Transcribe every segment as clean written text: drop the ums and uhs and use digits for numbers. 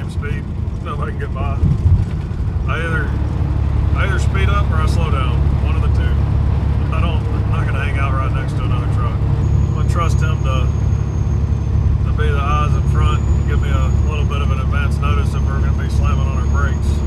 maximum speed. Nobody can get by. I either speed up or I slow down. One of the two. I'm not gonna hang out right next to another truck. I'm gonna trust him to be the eyes in front and give me a little bit of an advance notice if we're gonna be slamming on our brakes.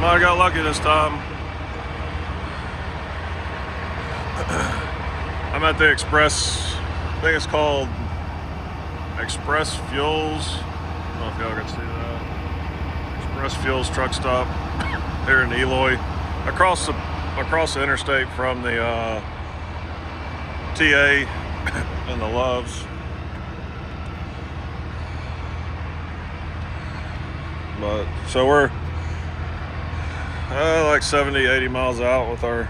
I got lucky this time. I'm at the Express, I think it's called Express Fuels. I don't know if y'all can see that. Express Fuels Truckstop here in Eloy, across the interstate from the TA and the Loves. But so we're like 70, 80 miles out with our,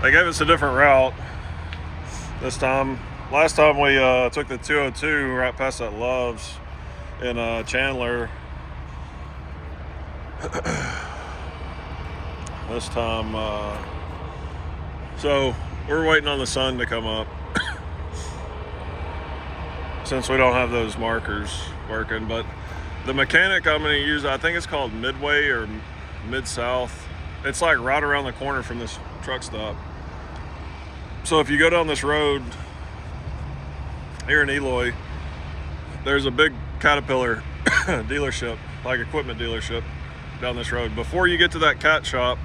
they gave us a different route this time. Last time we took the 202 right past that Loves in Chandler. This time, so we're waiting on the sun to come up since we don't have those markers working. But the mechanic I'm going to use, I think it's called Midway or Mid-South. It's like right around the corner from this truck stop. So if you go down this road here in Eloy, there's a big Caterpillar dealership, like equipment dealership down this road. Before you get to that cat shop,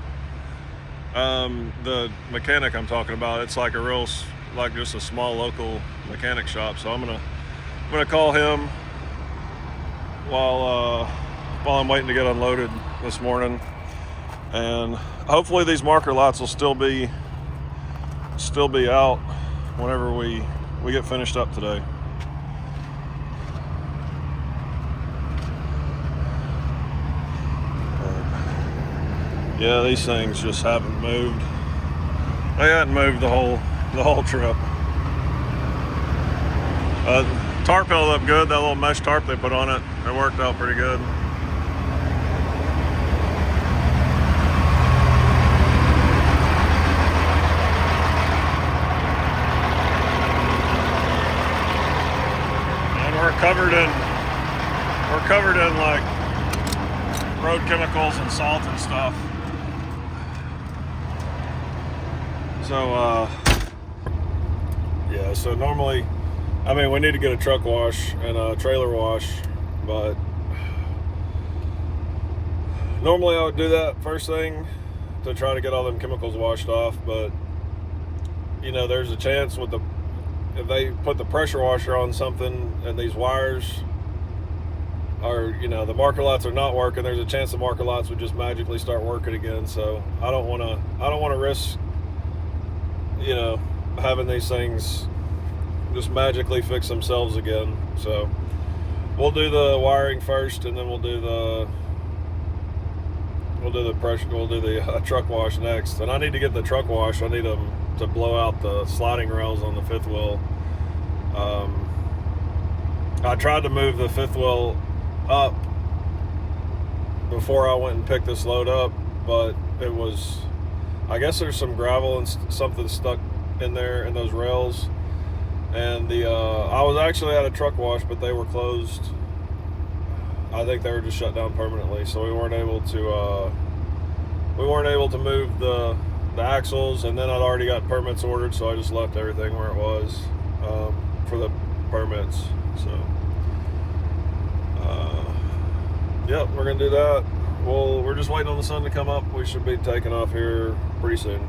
the mechanic I'm talking about, it's like like just a small local mechanic shop. So I'm gonna call him while I'm waiting to get unloaded this morning, and hopefully these marker lights will still be out whenever we get finished up today. Yeah, these things just haven't moved. They hadn't moved the whole trip. Tarp held up good. That little mesh tarp they put on it, it worked out pretty good. And we're covered in like road chemicals and salt and stuff. So yeah, so normally, I mean, we need to get a truck wash and a trailer wash, but normally I would do that first thing to try to get all them chemicals washed off. But you know, there's a chance with if they put the pressure washer on something and these wires are, you know, the marker lights are not working, there's a chance the marker lights would just magically start working again. So I don't want to risk, you know, having these things just magically fix themselves again. So we'll do the wiring first, and then we'll do the truck wash next. And I need to get the truck wash. I need them to blow out the sliding rails on the fifth wheel. I tried to move the fifth wheel up before I went and picked this load up, but it was, I guess there's some gravel and something stuck in there in those rails. And I was actually at a truck wash, but they were closed. I think they were just shut down permanently, so we weren't able to move the axles. And then I'd already got permits ordered, so I just left everything where it was for the permits. So yep, we're gonna do that. Well, we're just waiting on the sun to come up. We should be taking off here pretty soon.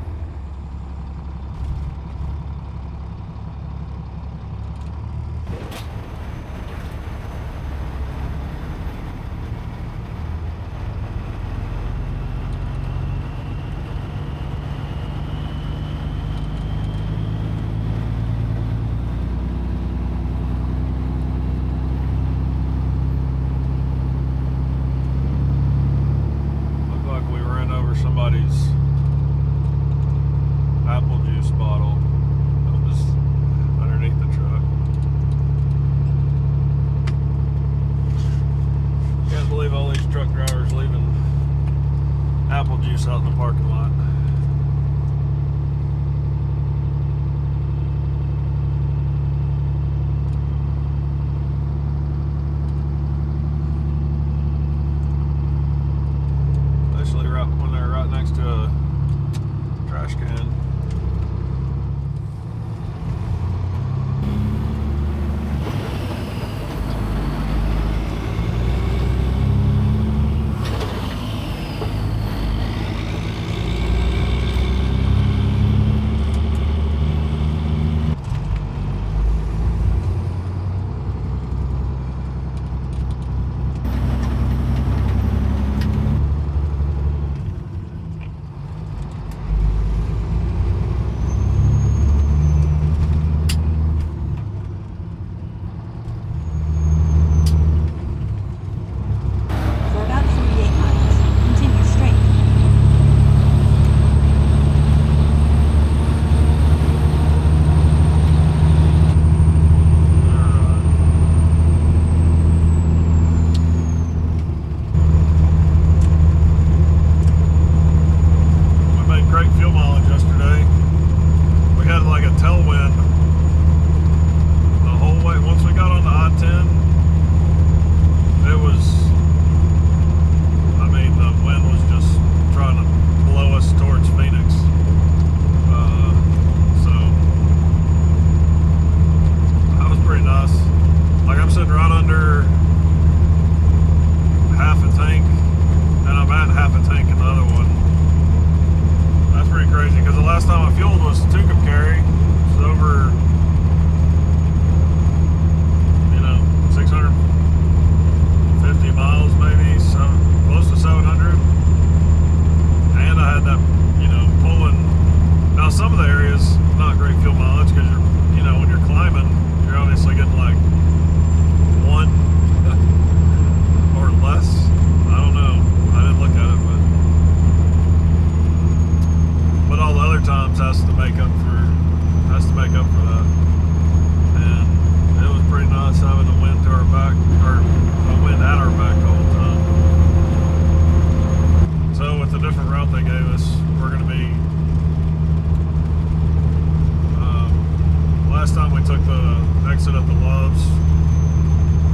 exit at the Loves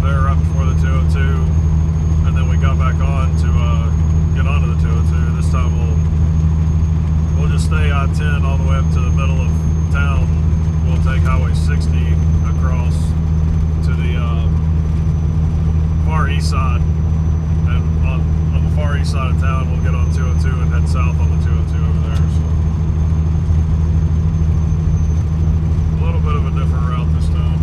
there right before the 202, and then we got back on to get onto the 202. This time we'll just stay I-10 all the way up to the middle of town. We'll take Highway 60 across to the far east side, and on the far east side of town we'll get on 202 and head south on the 202 over there. So a little bit of a different route this time.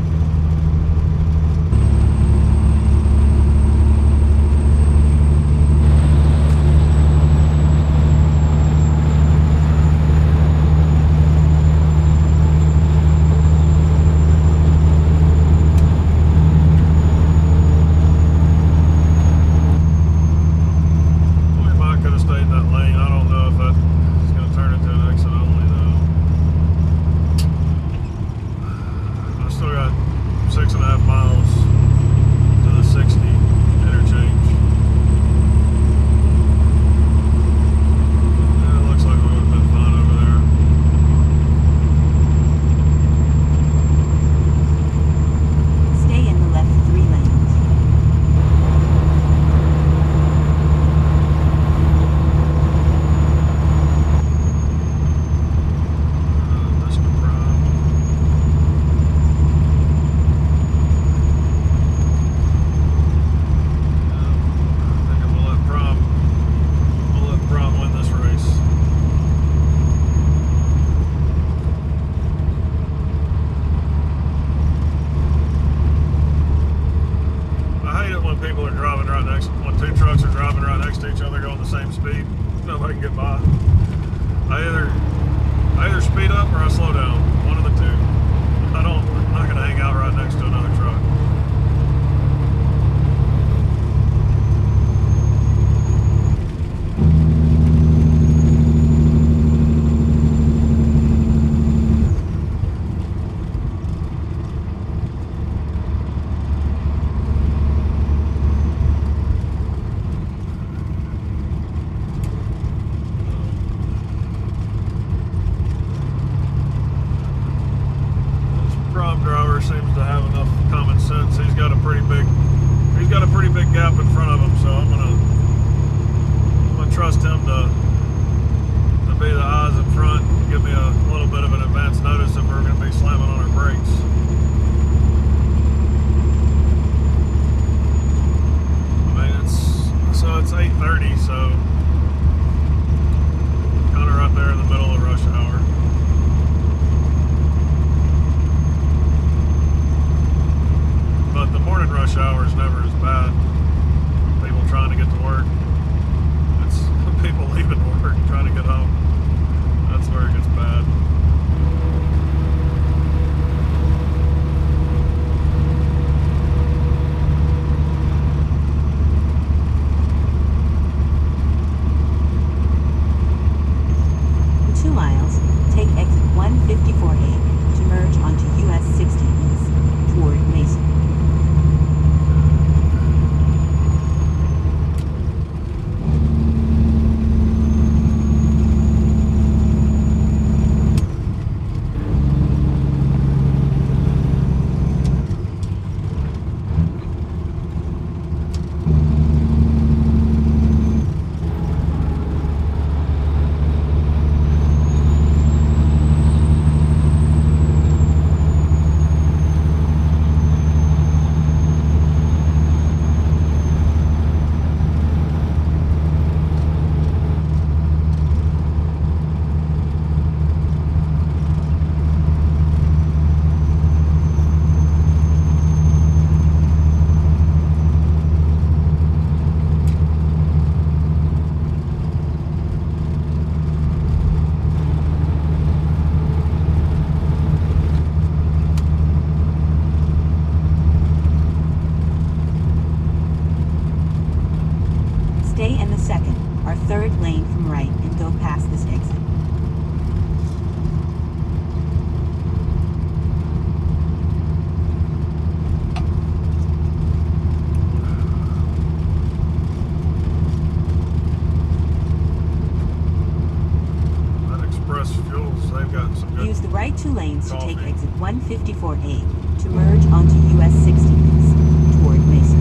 Use the right two lanes to take exit 154A to merge onto US 60 East toward Mesa.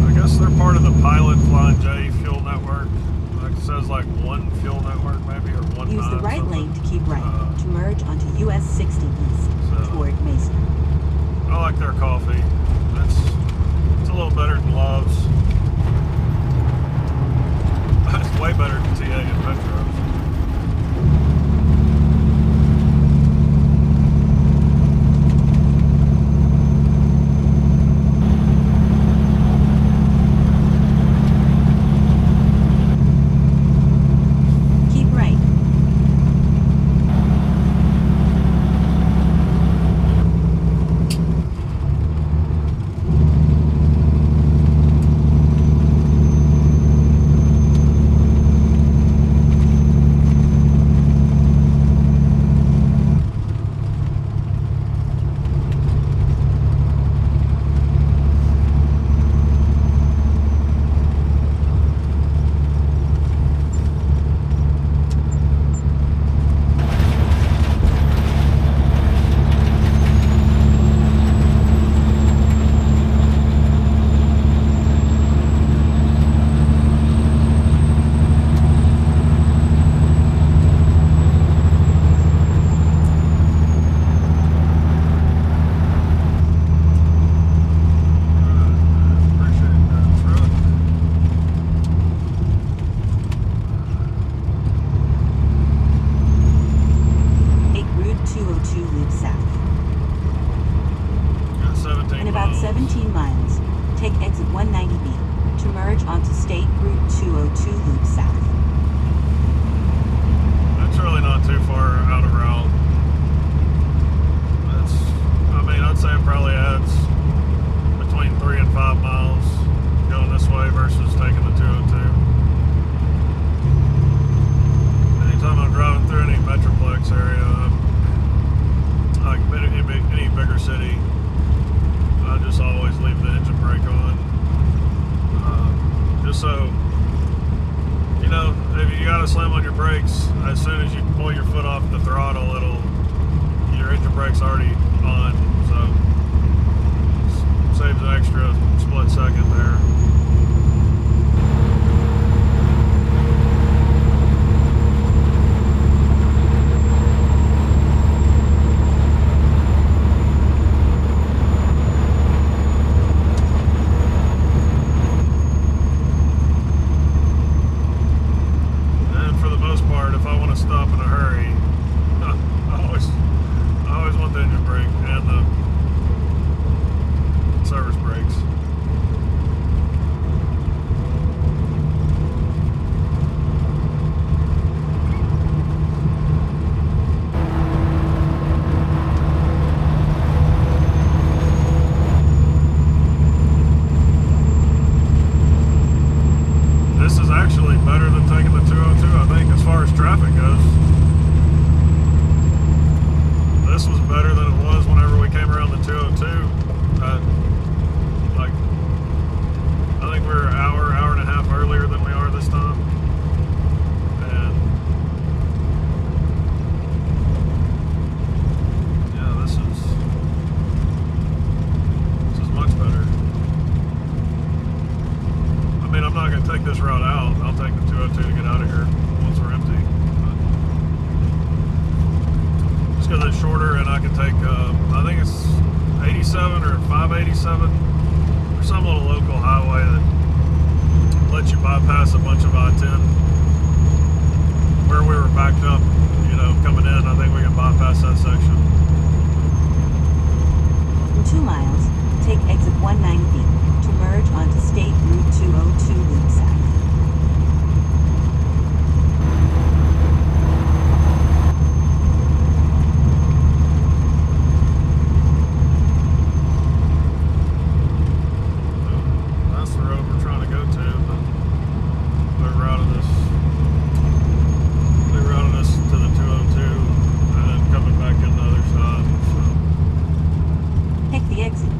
I guess they're part of the Pilot Flying J fuel network. Like it says like one fuel network maybe, or one. Use the right lane to keep right to merge onto US 60 East toward Mesa. I like their coffee. It's a little better than Love's. It's way better than TA and Petro's. In about 17 miles, take exit 190B to merge onto State Route 202 Loop South. That's really not too far out of route. I'd say it probably adds between 3 and 5 miles going this way versus taking the 202. Anytime I'm driving through any metroplex area, like any bigger city, I just always leave the engine brake on. Just so, if you gotta slam on your brakes, as soon as you pull your foot off the throttle, your engine brake's already on, so saves an extra split second there. If I want to stop in a hurry, I always want the engine brake and the service brakes. This is actually better than taking the 202, I think, as far as traffic goes. This was better than it was whenever we came around the 202. I think we were an hour and a half earlier than we are this time. And yeah, this is much better. I'm not going to take this route out. I'll take the 202 to get out of here once we're empty. But just because it's shorter and I can take, I think it's 87 or 587 or some little local highway that lets you bypass a bunch of I-10. Where we were backed up, coming in, I think we can bypass that section. In 2 miles, take exit 190B. To merge onto State Route 202 Loop South. That's the road we're trying to go to, but they routed us to the 202 and then coming back in the other side. So. Take the exit.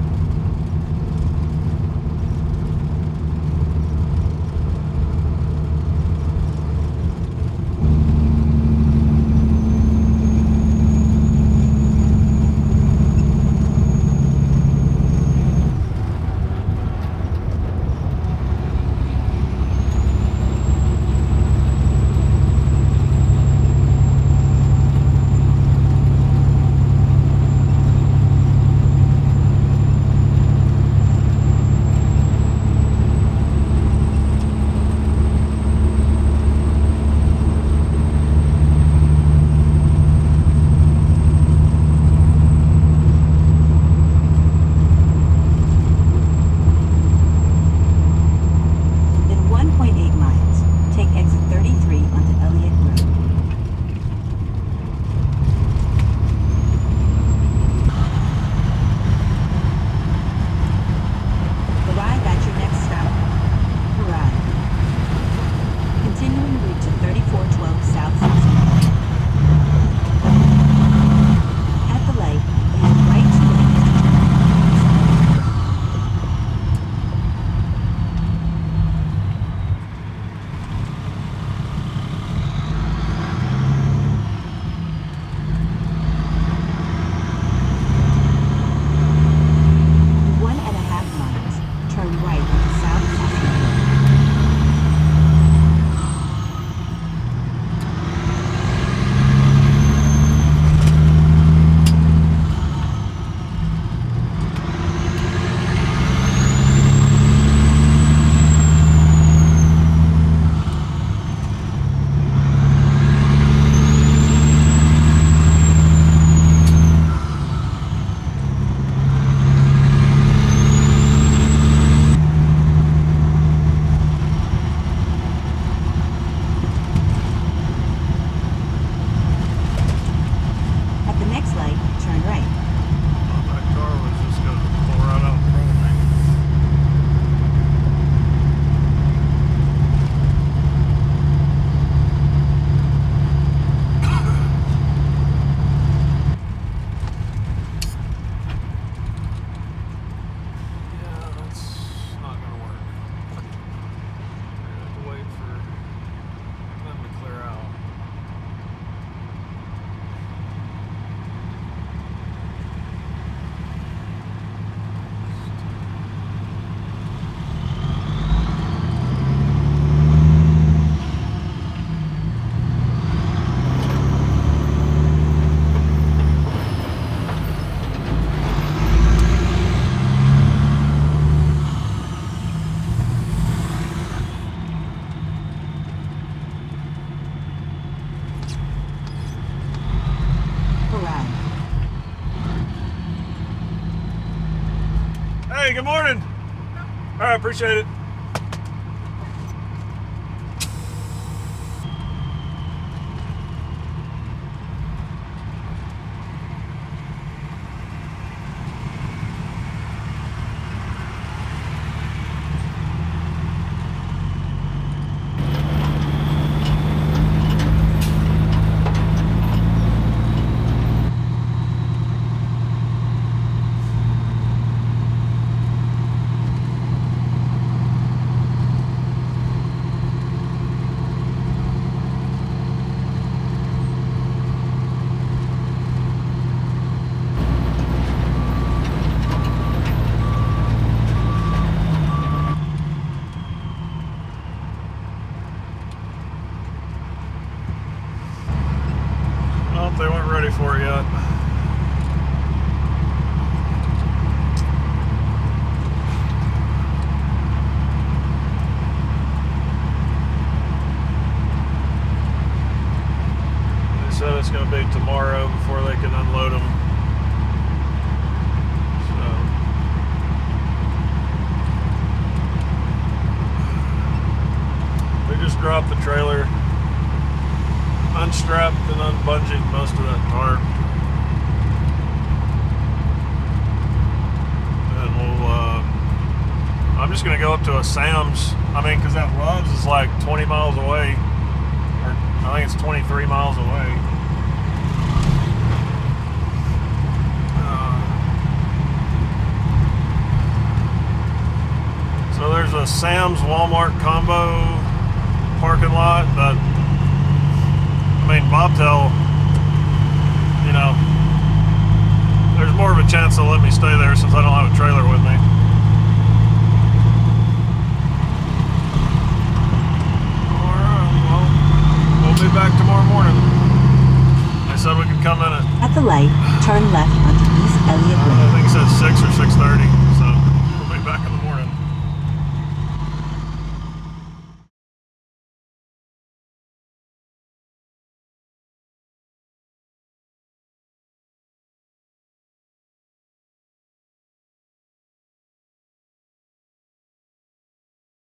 Hey, good morning. All right, appreciate it. They weren't ready for it yet. They said it's going to be tomorrow before they can unload them. So they just dropped the trailer, unstrapped and unbunging most of that tarp, and I'm just gonna go up to a Sam's. I mean, because that Love's is like 20 miles away, or I think it's 23 miles away. So there's a Sam's Walmart combo parking lot that, I mean, Bobtail, you know, there's more of a chance they'll let me stay there since I don't have a trailer with me. Alright, well, we'll be back tomorrow morning. They said we could come in At the light, turn left onto East Elliott Road. I think it says 6 or 6:30.